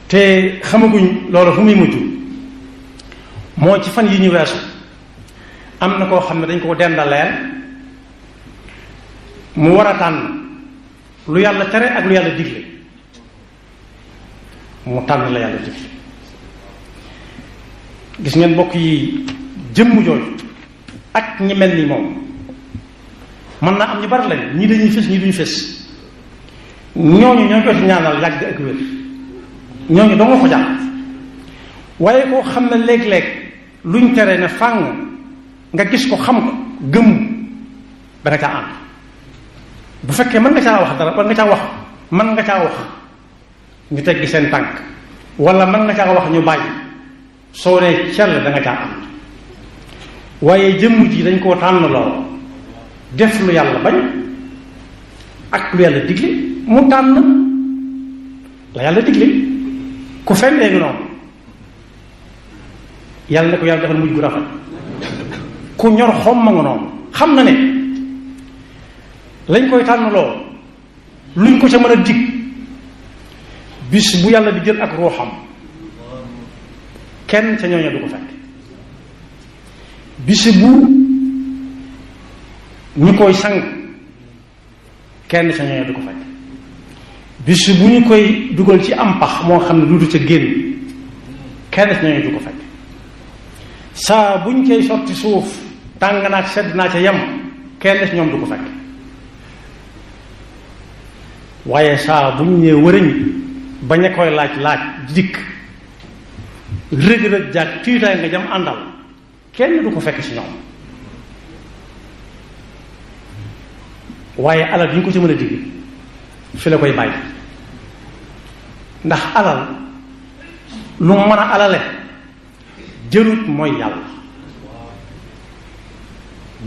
te xamaguñ loolu fu muy mujj. moo ci fan yi ñu weesu am na koo xam ne dañ ko dendaleel mu war a tànn lu yàlla tere ak lu yàlla digle mu tànn la yàlla digle. gis ngeen mbokk yi jëmm jooju ak ñi mel ni moom mën naa am ñu bari lañ ñii dañuy fés ñii duñu fés ñooñu ñoo koy ñaanal yàgg ak wér ñooñu doo nga ko jàpp. waaye koo xam ne léeg-léeg luñ tere ne fàng nga gis ko xam ko gëm da nga caa ànd bu fekkee mën nga caa wax dara mën nga caa wax ñu teggi seen tànk wala mën nga caa wax ñu bàyyi soo nee cell da nga caa ànd. waaye jëmm ji dañ koo tànn lool def lu yàlla bañ ak lu yàlla digle mu tànn la yàlla digle ku fendee ngi noonu yàlla ne ko yàlla defal mujj gu rafet. ku ñor xom ma nga noonu xam na ne lañ koy tànn lool luñ ko ca mën a dig bis bu yàlla di jël ak ruuxam kenn ca ñooñu du ko fekk. bis bu ñu koy sang kenn ca ñooñu du ko fekk. bis bu ñu koy dugal ci am pax moo xam ne duutu ca génn kenn ca ñooñu du ko fekk. saa buñ koy sotti suuf tàng naa sedd naa ca yem kenn ci ñoom du ko fekk. waaye saa buñ ñee wërëñ bañ a koy laaj dikk rëg-rëg jaag tiitaay nga jam àndal kenn du ko fekk ci ñoom. waaye alal bi ñu ko ci mën a digg fi la koy bàyyi ndax alal lu mën a alale jërut mooy yàlla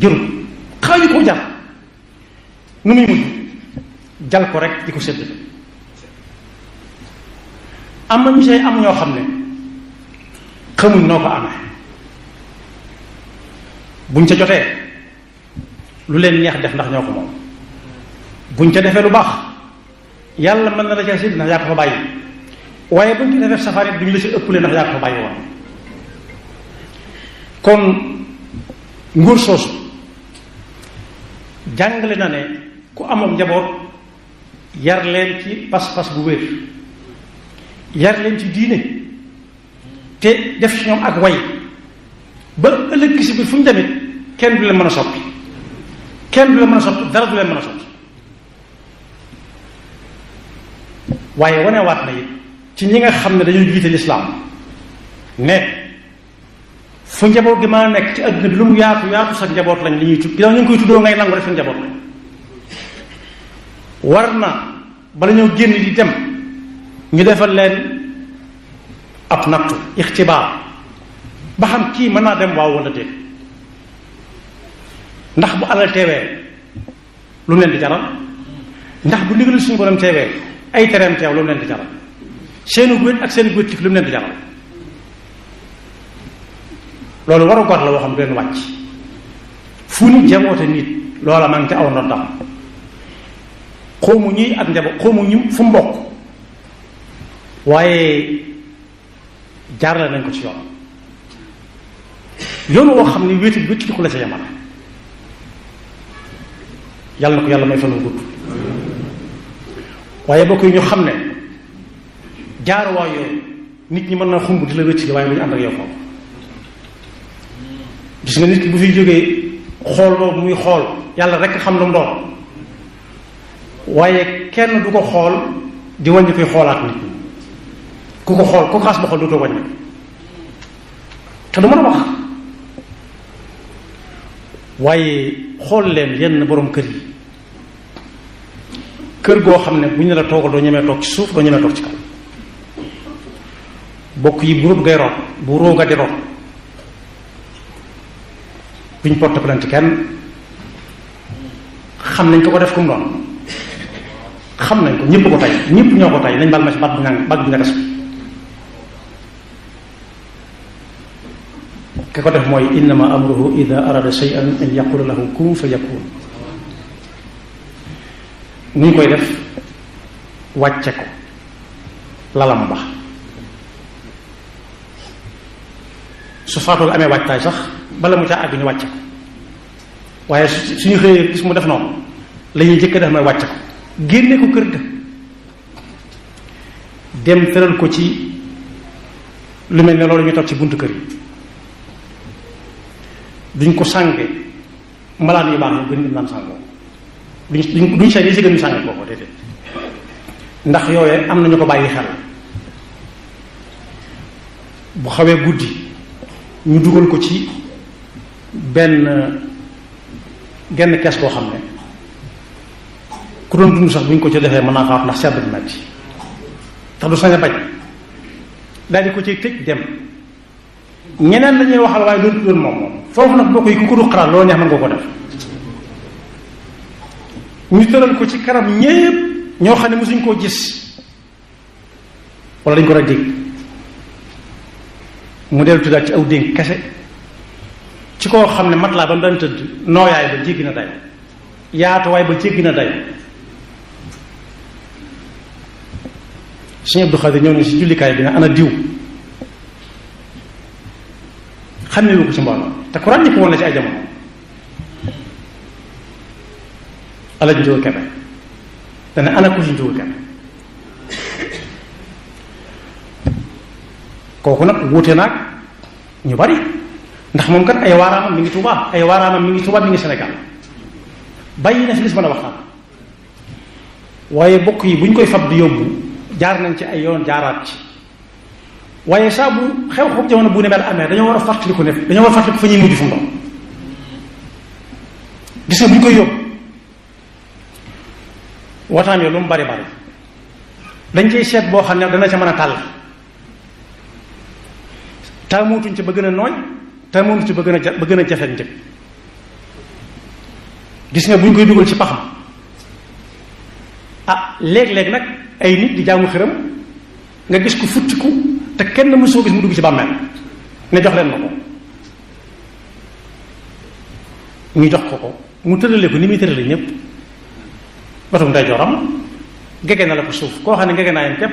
jërut xaaju ko jar nu muy mujj jal ko rek di ko sédd. am na ñu say am ñoo xam ne xamuñ noo ko amee buñ ca jotee lu leen neex def ndax ñoo ko moom buñ ca defee lu baax yàlla mën na la ca sédd ndax yaa ko fa bàyyi waaye buñ ca defee safari duñ la ci ëppale ndax yaa ko fa bàyyi woon. kon nguur soosu jàngale na ne ku amoon njaboot yar leen ci pas-pas bu wér yar leen ci diine te def ci ñoom ak way ba ëllëg si biir fu ñu demit kenn du leen mën a soppi dara du leen mën a soppi. waaye wanewaat na it ci ñi nga xam ne dañuy jiite lislaam ne fu njaboot gi mën a nekk ci adduna bi lu mu yaatu yaatu sa njaboot lañ li ñuy tudd ginnaaw ñu ngi koy tuddoo ngay nangu rek sa njaboot lañ. war na bala ñoo génn di dem ñu defal leen ab nattu ixtibaar ba xam kii mën naa dem waaw wala déet ndax bu alal teewee lu mu leen di jaral ndax bu ndigal suñu borom teewee ay tereem teew lu mu leen di jaral seenu wét ak seenu wét lu mu leen di jaral. loolu waru gor la woo xam leen wàcc fu ñu jaboote nit loola maa ngi ca aw ndoddam xawmu ñuy ak njaboot xawmu ñu fu mbokk waaye jaarale nañ ko ci yoon woo xam ne wéeti wétti ko la ca yamale. yàlla na ko yàlla may fan wu gudd. waaye bokk yi ñu xam ne jaaruwaay yooyu nit ñi mën na xumb di la wétti waaye bu ñu ànd ak yow foofu. gis nga nit ki bu fi jógee xool boobu muy xool yàlla rek xam lu mu doon waaye kenn du ko xool di wàññi koy xoolaat nit ñi ku ko xool ku xaas ba xool dootoo wàññi te du mën a wax. waaye xool leen yenn borom kër yi kër goo xam ne bu ñu la toogal doo ñemee toog ci suuf doo ñemee toog ci kaw bokk yi bu rut ngay root bu rooga di root buñ porte plainte kenn xam nañ ko def kum doon xam nañ ko ñëpp ko tey ñëpp ñoo ko tey nañ bal ma ci bat bu ñagas ki ko def mooy innama amruhu ida arada shay'an an yaqula lahu kun fa yakun. ni ñu koy def wàcce ko lalam ba su faatoo amee waajtaay sax bala mu caa àgg ñu wàcc ko waaye suñu xëyee gis mu def noonu la ñuy jëkk def mooy wàcc ko génne ko kër ga dem tëral ko ci lu mel ne loolu ñu toog ci buntu kër yi duñ ko sànge malaan yu baax yi gën naan sàngoo duñ seet yi si gën ñu sànge kooko déedéet ndax yooye am nañu ko bàyyi xel bu xawee guddi ñu dugal ko ci genn kees koo xam ne ku doon dund sax bu ñu ko ci defee mën naa faat ndax sedd bi metti tax du sañ a bañ daal di ko ci tëj dem ñeneen lañuy waxal waaye doon tuddoon moom foofu nag boo koy ku ko du xalaat loolu neex mën nga ko def ñu tëral ko ci kanam ñépp ñoo xam ne mosuñ koo gis wala dañ ko rek dégg mu dellu tuddaat ci aw dénk kese ci koo xam ne mat laa ba mu daan tëdd nooyaay ba jéggi na day yaatuwaay ba jéggi na day Sëñ Abdou Khadir ñëw na si jullikaay bi ne ana diw xam ne lu ko ci mbooloo te ku ràññi ko woon la ci ay jamono ala ji Njóogu Kebe dana ana ko ci Njóogu Kebe kooku nag wuute naag ñu bari ndax moom kat ay waaraamam mi ngi Tuubaa ay waaraamam mi ngi Tuubaa mi ngi Sénégal bàyyi na fi lis mën a waxtaan waaye bokk yi bu ñu koy fab di yóbbu jaar nañ ci ay yoon jaaraat ci waaye saa bu xew-xew jamono bu ne mel amee dañoo war a fàttaliku ne dañoo war a fàttaliku fa ñuy mujj fu ndox gis nga bu ñu koy yóbbu waxtaan yooyu lu mu bari bari dañ ciy seet boo xam ne dana ca mën a tàll taamutuñ ci ba gën a nooy taamutuñ ci ba gën a jafet njëg gis nga bu ñu koy dugal ci paxam ah léeg-léeg nag ay nit di jaamu xërëm nga gis ko futtiku te kenn mësoo gis mu dugg ci bàmmeel ne jox leen ma ko ñu jox ko mu tërale ko ni muy tërale ñépp batum nday joram gege na la ko suuf koo xam ne gege naa yam képp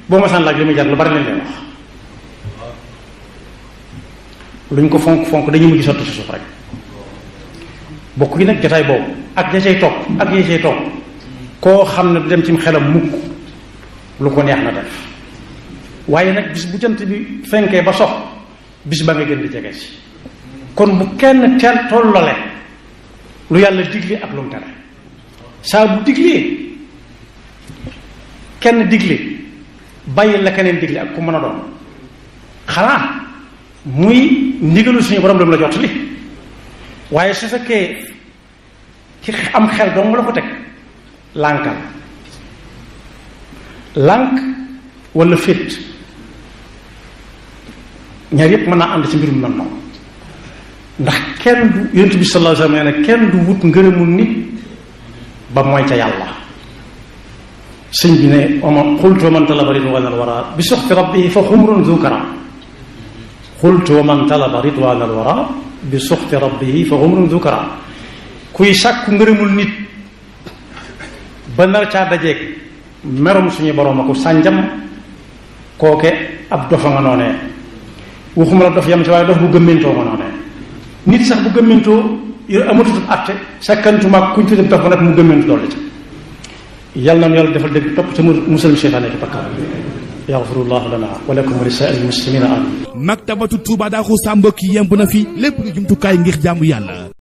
boo ma saan laaj li muy jar lu bari leen leen wax luñ ko fonk fonk dañuy mujj sotti ci suuf rek bokk yi nag jotaay boobu ak ya cay topp ak ya cay topp koo xam ne du dem ci xelam mukk lu ko neex na def waaye nag bis bu jant bi fenkee ba sox bis ba nga gën di jege si kon bu kenn teel tollale lu yàlla digle ak lu mu tere saa bu diglee kenn digle bàyyi la keneen digle ak ku mën a doon xanaa muy ndigalu suñu borom la jot li waaye su fekkee ci am xel dong la ko teg lànkal lànk wala féet ñaar yépp mën naa ànd ci mbirum nan noonu ndax kenn du yonent bi sallallahu alayhi wasallam nee na kenn du wut ngërëmul nit ba mooy ca yàlla sëñ bi ne oma xultu wa man talaba ridwana al wara bi suxti rabbihi fa xumrun zukara xultu wa man talaba ridwana al wara bi suxti rabbihi fa xumrun zukara kuy sàkku ngërëmul nit ba nar caa dajeeg merom suñu borom a ko sànjam kooke ab dofa nga noonee waxuma la dof yam ci waaye dof bu gëmmintoo nga noonee nit sax bu gëmmintoo yor amatutut atte sakkantumaag kuñ tuddee dof ba nag mu gëmmintu dolli ci yàlla na yàlla defal dégg topp ca musal seytaane ci bakkaar yaxfirullahu lana wa lakum wa li saa'iril muslimina amin maktabatu Touba Darou Sam mbokk yi yemb na fi lépp lu jumtukaay ngir jaamu yàlla